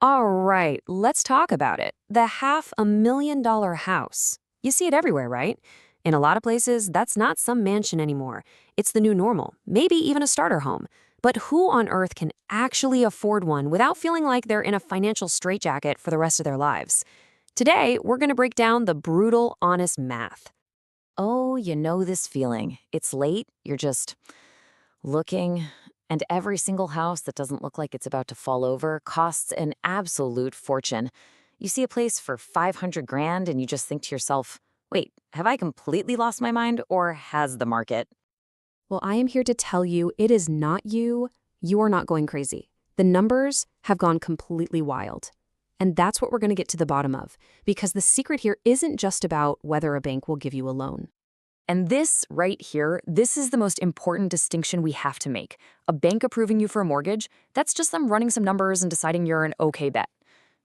All right, let's talk about it. The $500,000 house. You see it everywhere, right? In a lot of places, that's not some mansion anymore. It's the new normal, maybe even a starter home. But who on earth can actually afford one without feeling like they're in a financial straitjacket for the rest of their lives? Today, we're going to break down the brutal, honest math. Oh, you know this feeling. It's late, you're just looking, and every single house that doesn't look like it's about to fall over costs an absolute fortune. You see a place for 500 grand and you just think to yourself, wait, have I completely lost my mind or has the market? Well, I am here to tell you it is not you. You are not going crazy. The numbers have gone completely wild. And that's what we're going to get to the bottom of, because the secret here isn't just about whether a bank will give you a loan. And this right here, this is the most important distinction we have to make. A bank approving you for a mortgage, that's just them running some numbers and deciding you're an okay bet.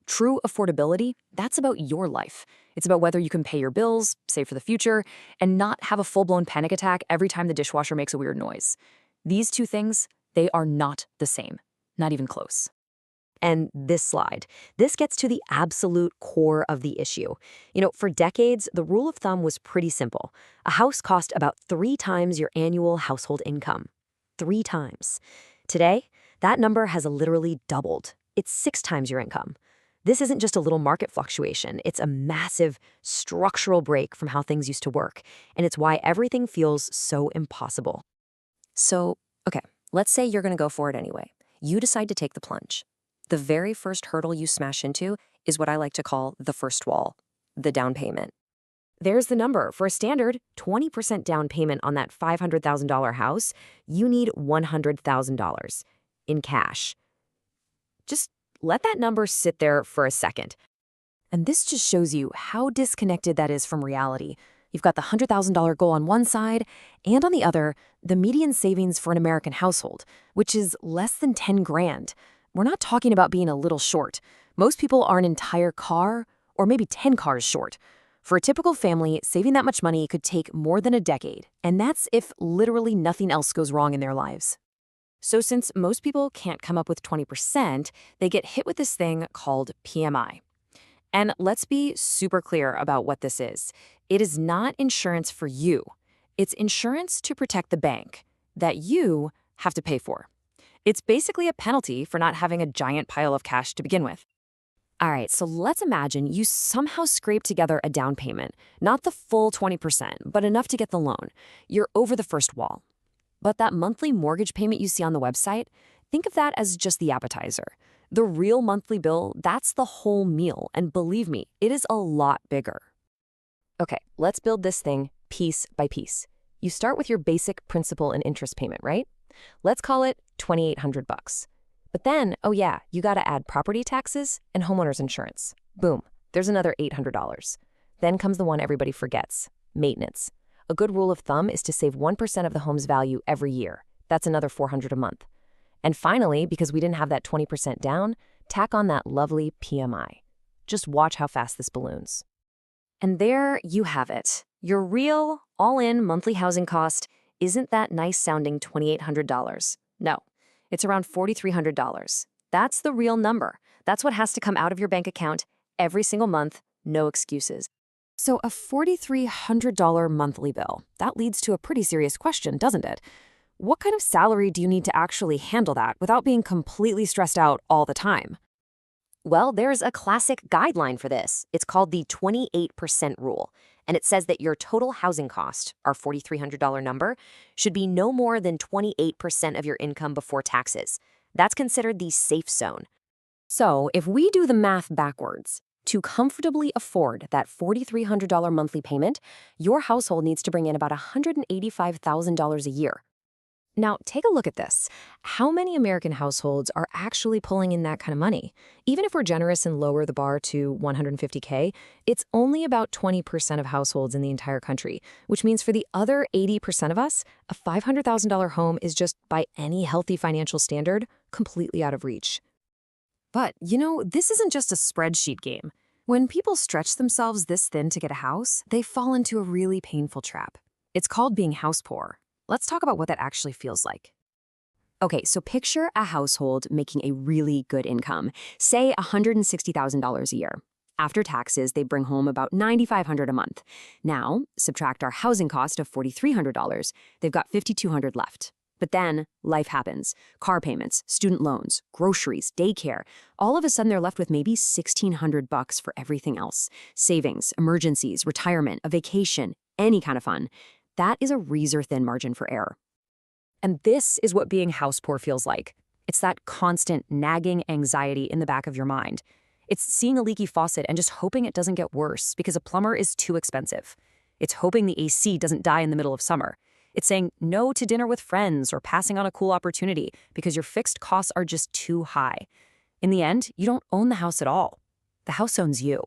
True affordability, that's about your life. It's about whether you can pay your bills, save for the future, and not have a full-blown panic attack every time the dishwasher makes a weird noise. These two things, they are not the same. Not even close. And this slide. This gets to the absolute core of the issue. For decades, the rule of thumb was pretty simple. A house cost about 3 times your annual household income. 3 times. Today, that number has literally doubled. It's 6 times your income. This isn't just a little market fluctuation. It's a massive structural break from how things used to work. And it's why everything feels so impossible. So, okay, let's say you're going to go for it anyway. You decide to take the plunge. The very first hurdle you smash into is what I like to call the first wall, the down payment. There's the number. For a standard 20% down payment on that $500,000 house, you need $100,000 in cash. Just let that number sit there for a second. And this just shows you how disconnected that is from reality. You've got the $100,000 goal on one side, and on the other, the median savings for an American household, which is less than 10 grand. We're not talking about being a little short. Most people are an entire car or maybe 10 cars short. For a typical family, saving that much money could take more than a decade, and that's if literally nothing else goes wrong in their lives. So since most people can't come up with 20%, they get hit with this thing called PMI. And let's be super clear about what this is. It is not insurance for you. It's insurance to protect the bank that you have to pay for. It's basically a penalty for not having a giant pile of cash to begin with. All right, so let's imagine you somehow scrape together a down payment, not the full 20%, but enough to get the loan. You're over the first wall. But that monthly mortgage payment you see on the website, think of that as just the appetizer. The real monthly bill, that's the whole meal, and believe me, it is a lot bigger. Okay, let's build this thing piece by piece. You start with your basic principal and interest payment, right? Let's call it $2,800. But then, oh yeah, you gotta add property taxes and homeowner's insurance. Boom, there's another $800. Then comes the one everybody forgets, maintenance. A good rule of thumb is to save 1% of the home's value every year. That's another $400 a month. And finally, because we didn't have that 20% down, tack on that lovely PMI. Just watch how fast this balloons. And there you have it. Your real, all-in monthly housing cost isn't that nice-sounding $2,800. No, it's around $4,300. That's the real number. That's what has to come out of your bank account every single month, no excuses. So a $4,300 monthly bill, that leads to a pretty serious question, doesn't it? What kind of salary do you need to actually handle that without being completely stressed out all the time? Well, there's a classic guideline for this. It's called the 28% rule. And it says that your total housing cost, our $4,300 number, should be no more than 28% of your income before taxes. That's considered the safe zone. So if we do the math backwards, to comfortably afford that $4,300 monthly payment, your household needs to bring in about $185,000 a year. Now, take a look at this. How many American households are actually pulling in that kind of money? Even if we're generous and lower the bar to $150K, it's only about 20% of households in the entire country, which means for the other 80% of us, a $500,000 home is just, by any healthy financial standard, completely out of reach. But, this isn't just a spreadsheet game. When people stretch themselves this thin to get a house, they fall into a really painful trap. It's called being house poor. Let's talk about what that actually feels like. Okay, so picture a household making a really good income, say $160,000 a year. After taxes, they bring home about $9,500 a month. Now, subtract our housing cost of $4,300. They've got $5,200 left. But then life happens. Car payments, student loans, groceries, daycare. All of a sudden, they're left with maybe $1,600 for everything else. Savings, emergencies, retirement, a vacation, any kind of fun. That is a razor-thin margin for error. And this is what being house poor feels like. It's that constant nagging anxiety in the back of your mind. It's seeing a leaky faucet and just hoping it doesn't get worse because a plumber is too expensive. It's hoping the AC doesn't die in the middle of summer. It's saying no to dinner with friends or passing on a cool opportunity because your fixed costs are just too high. In the end, you don't own the house at all. The house owns you.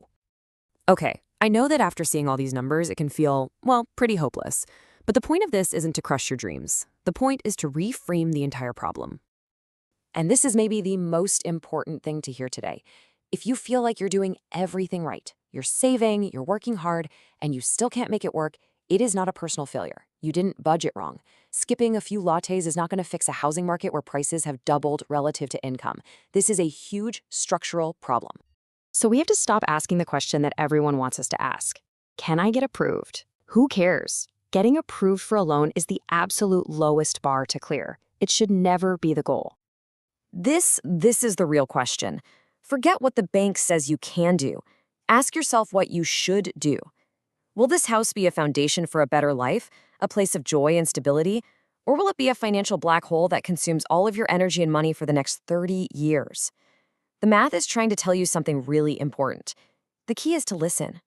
Okay, I know that after seeing all these numbers, it can feel, well, pretty hopeless. But the point of this isn't to crush your dreams. The point is to reframe the entire problem. And this is maybe the most important thing to hear today. If you feel like you're doing everything right, you're saving, you're working hard, and you still can't make it work, it is not a personal failure. You didn't budget wrong. Skipping a few lattes is not going to fix a housing market where prices have doubled relative to income. This is a huge structural problem. So we have to stop asking the question that everyone wants us to ask. Can I get approved? Who cares? Getting approved for a loan is the absolute lowest bar to clear. It should never be the goal. This is the real question. Forget what the bank says you can do. Ask yourself what you should do. Will this house be a foundation for a better life, a place of joy and stability, or will it be a financial black hole that consumes all of your energy and money for the next 30 years? The math is trying to tell you something really important. The key is to listen.